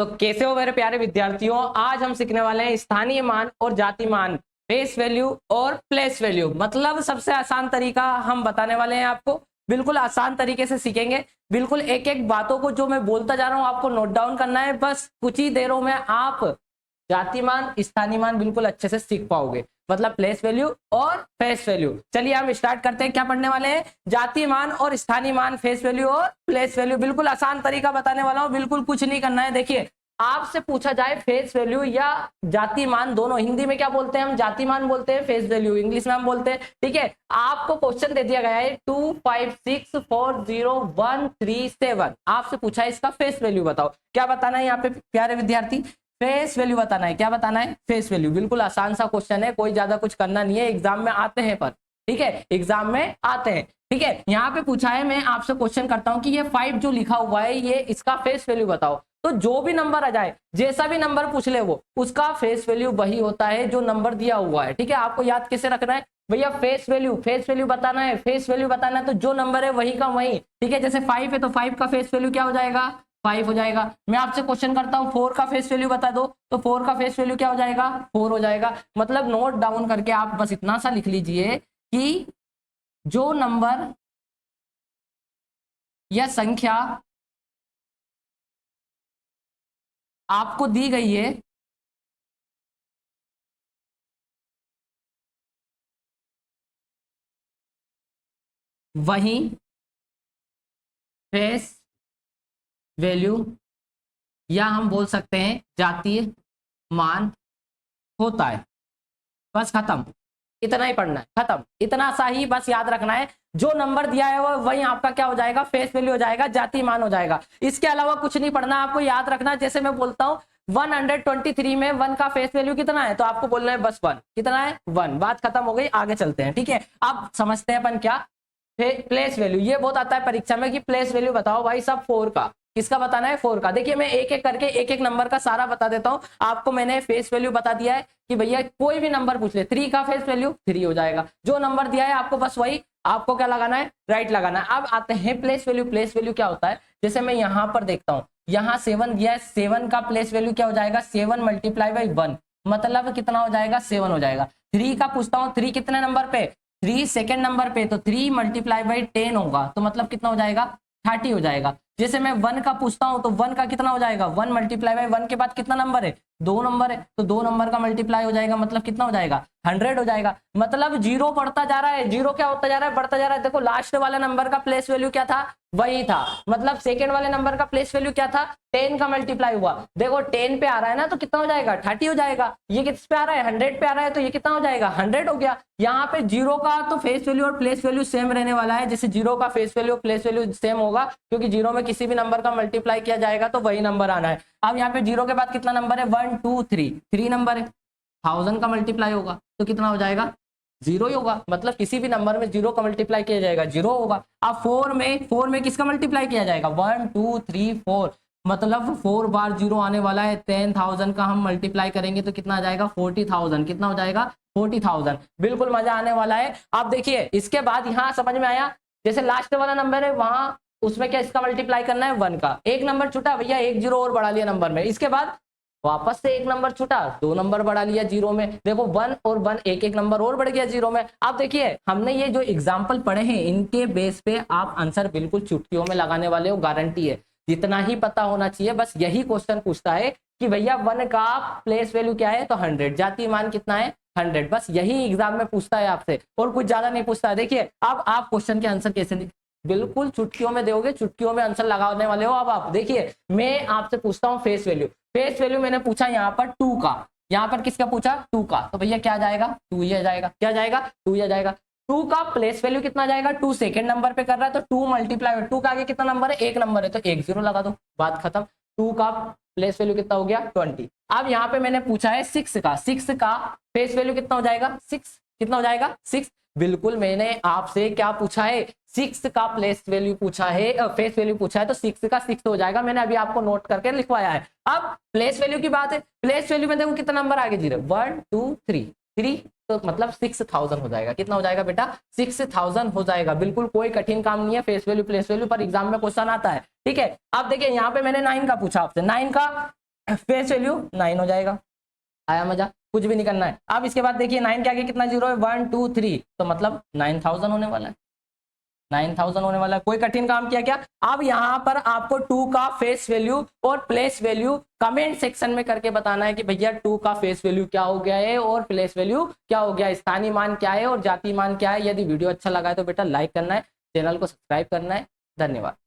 तो कैसे हो मेरे प्यारे विद्यार्थियों, आज हम सीखने वाले हैं स्थानीय मान और जाति मान, फेस वैल्यू और प्लेस वैल्यू। मतलब सबसे आसान तरीका हम बताने वाले हैं आपको, बिल्कुल आसान तरीके से सीखेंगे। बिल्कुल एक एक बातों को जो मैं बोलता जा रहा हूं आपको नोट डाउन करना है। बस कुछ ही देरों में आप जाति मान स्थानीय मान बिल्कुल अच्छे से सीख पाओगे, मतलब प्लेस वैल्यू और फेस वैल्यू। चलिए हम स्टार्ट करते हैं। क्या पढ़ने वाले हैं? जाति मान और स्थानीय मान, फेस वैल्यू और प्लेस वैल्यू। बिल्कुल आसान तरीका बताने वाला हूं, बिल्कुल कुछ नहीं करना है। देखिए, आपसे पूछा जाए फेस वैल्यू या जाति मान, दोनों हिंदी में क्या बोलते हैं हम? जाति मान बोलते हैं, फेस वैल्यू इंग्लिश में हम बोलते हैं। ठीक है, आपको क्वेश्चन दे दिया गया है 2 5 6 4 0 1 3 7। आपसे पूछा है इसका फेस वैल्यू बताओ। क्या बताना है यहाँ पे प्यारे विद्यार्थी? फेस वैल्यू बताना है। क्या बताना है? Face value. बिल्कुल आसान सा क्वेश्चन है, कोई ज्यादा कुछ करना नहीं है, एग्जाम में आते हैं पर। ठीक है, एग्जाम में आते हैं। ठीक है, यहाँ पे पूछा है, मैं आपसे क्वेश्चन करता हूं कि ये 5 जो लिखा हुआ है ये इसका फेस वैल्यू बताओ। तो जो भी नंबर आ जाए, जैसा भी नंबर पूछ ले वो, उसका फेस वैल्यू वही होता है जो नंबर दिया हुआ है। ठीक है, आपको याद कैसे रखना है भैया? फेस वैल्यू बताना है, फेस वैल्यू बताना है तो जो नंबर है वही का वही। ठीक है, जैसे 5 है तो 5 का फेस वैल्यू क्या हो जाएगा? 5 हो जाएगा। मैं आपसे क्वेश्चन करता हूँ 4 का फेस वैल्यू बता दो, तो 4 का फेस वैल्यू क्या हो जाएगा? 4 हो जाएगा। मतलब नोट डाउन करके आप बस इतना सा लिख लीजिए कि जो नंबर या संख्या आपको दी गई है वही फेस वैल्यू या हम बोल सकते हैं जातीय मान होता है। बस खत्म, इतना ही पढ़ना है, खत्म। इतना सा ही बस याद रखना है, जो नंबर दिया है वो वही आपका क्या हो जाएगा? फेस वैल्यू हो जाएगा, जाति मान हो जाएगा। इसके अलावा कुछ नहीं पढ़ना, आपको याद रखना। जैसे मैं बोलता हूं 123 में 1 का फेस वैल्यू कितना है, तो आपको बोलना है बस 1। कितना है? 1। बात खत्म हो गई, आगे चलते हैं। ठीक है, अब समझते हैं अपन क्या प्लेस वैल्यू। ये बहुत आता है परीक्षा में कि प्लेस वैल्यू बताओ भाई सब 4 का। किसका बताना है? 4 का। देखिए मैं एक एक करके एक एक नंबर का सारा बता देता हूं आपको। मैंने फेस वैल्यू बता दिया है कि भैया कोई भी नंबर पूछ ले, 3 का फेस वैल्यू 3 हो जाएगा। जो नंबर दिया है आपको बस वही आपको क्या लगाना है? राइट लगाना है। अब आते हैं प्लेस वैल्यू। प्लेस वैल्यू क्या होता है? जैसे मैं यहाँ पर देखता हूँ, यहाँ 7 दिया है, 7 का प्लेस वैल्यू क्या हो जाएगा? 7 मल्टीप्लाई बाई 1, मतलब कितना हो जाएगा? 7 हो जाएगा। 3 का पूछता हूँ, 3 कितने नंबर पे? 3 सेकेंड नंबर पे, तो 3 मल्टीप्लाई बाई 10 होगा, तो मतलब कितना हो जाएगा? 30 हो जाएगा। जैसे मैं 1 का पूछता हूं तो 1 का कितना हो जाएगा? 1 मल्टीप्लाई बाई 1 के बाद कितना नंबर है? 2 नंबर है, तो 2 नंबर का मल्टीप्लाई हो जाएगा, मतलब कितना हो जाएगा? 100 हो जाएगा। मतलब जीरो बढ़ता जा रहा है, जीरो क्या होता जा रहा है? बढ़ता जा रहा है। देखो लास्ट वाला नंबर का प्लेस वैल्यू क्या था? वही था। मतलब सेकेंड वाले नंबर का प्लेस वैल्यू क्या था? 10 का मल्टीप्लाई हुआ। देखो 10 पे आ रहा है ना, तो कितना हो जाएगा? 30 हो जाएगा। ये किस पे आ रहा है? 100 पे आ रहा है, तो ये कितना हो जाएगा? 100 हो गया। यहाँ पे जीरो का तो फेस वैल्यू और प्लेस वैल्यू सेम रहने वाला है। जैसे जीरो का face value place value same होगा, क्योंकि जीरो में किसी भी नंबर का मल्टीप्लाई किया जाएगा तो वही नंबर आना है। अब यहाँ पे जीरो के बाद कितना नंबर है? 1 2 3, 3 नंबर है। 1000 का मल्टीप्लाई होगा तो कितना हो जाएगा? जीरो ही होगा। मतलब किसी भी नंबर में जीरो का मल्टीप्लाई किया जाएगा, जीरो होगा। अब 4 में किसका मल्टीप्लाई किया जाएगा? 1 2 3 4, मतलब 4 बार जीरो आने वाला है। 10,000 का हम मल्टीप्लाई करेंगे तो कितना आ जाएगा? 40,000। कितना हो जाएगा? 40,000। बिल्कुल मजा आने वाला है। अब देखिए इसके बाद यहाँ समझ में आया, जैसे लास्ट वाला नंबर है वहां उसमें क्या इसका मल्टीप्लाई करना है? 1 का। एक नंबर छूटा भैया, एक जीरो और बढ़ा लिया नंबर में। इसके बाद वापस से एक नंबर छूटा, 2 नंबर बढ़ा लिया जीरो में। देखो 1 और 1, एक एक नंबर और बढ़ गया जीरो में। अब देखिए हमने ये जो एग्जाम्पल पढ़े हैं इनके बेस पे आप आंसर बिल्कुल चुटकियों में लगाने वाले हो, गारंटी है। जितना ही पता होना चाहिए, बस यही क्वेश्चन पूछता है कि भैया 1 का प्लेस वैल्यू क्या है? तो 100। जाति मान कितना है? 100। बस यही एग्जाम में पूछता है आपसे, और कुछ ज्यादा नहीं पूछता है। देखिए अब आप क्वेश्चन के आंसर कैसे बिल्कुल चुटकियों में दोगे, चुटकियों में आंसर लगाने वाले हो। अब आप देखिए मैं आपसे पूछता हूँ फेस वैल्यू। फेस वैल्यू मैंने पूछा यहाँ पर 2 का, यहाँ पर किसका पूछा? 2 का, तो भैया क्या जाएगा? 2 ही आ जाएगा। क्या जाएगा? 2 ही आ जाएगा। 2 का प्लेस वैल्यू कितना जाएगा? 2 सेकेंड नंबर पे कर रहा है, तो 2 मल्टीप्लाई 2 का आगे कितना नंबर है? एक नंबर है, तो एक जीरो लगा दो, बात खत्म। 2 का प्लेस वैल्यू कितना हो गया? 20। अब यहाँ पे मैंने पूछा है 6 का, 6 का फेस वैल्यू कितना हो जाएगा? 6। कितना हो जाएगा? 6। बिल्कुल मैंने आपसे क्या पूछा है? 6 का प्लेस वैल्यू पूछा है, फेस वैल्यू पूछा है, तो 6 का 6 हो जाएगा। मैंने अभी आपको नोट करके लिखवाया है। अब प्लेस वैल्यू की बात है, प्लेस वैल्यू में देखो कितना नंबर आगे जीरो, 1 2 3, 3, तो मतलब 6000 हो जाएगा। कितना हो जाएगा बेटा? 6000 हो जाएगा। बिल्कुल कोई कठिन काम नहीं है, फेस वैल्यू प्लेस वैल्यू पर एग्जाम में क्वेश्चन आता है। ठीक है, अब देखिए यहाँ पे मैंने 9 का पूछा आपसे, 9 का फेस वैल्यू 9 हो जाएगा। आया मजा? कुछ भी नहीं करना है। अब इसके बाद देखिए 9 के आगे कितना जीरो है, 1 2 3, तो मतलब 9000 होने वाला है, 9000 होने वाला है। कोई कठिन काम किया क्या? अब यहाँ पर आपको 2 का फेस वैल्यू और प्लेस वैल्यू कमेंट सेक्शन में करके बताना है कि भैया 2 का फेस वैल्यू क्या हो गया है और प्लेस वैल्यू क्या हो गया है, स्थानीय मान क्या है और जातीय मान क्या है। यदि वीडियो अच्छा लगा है तो बेटा लाइक करना है, चैनल को सब्सक्राइब करना है। धन्यवाद।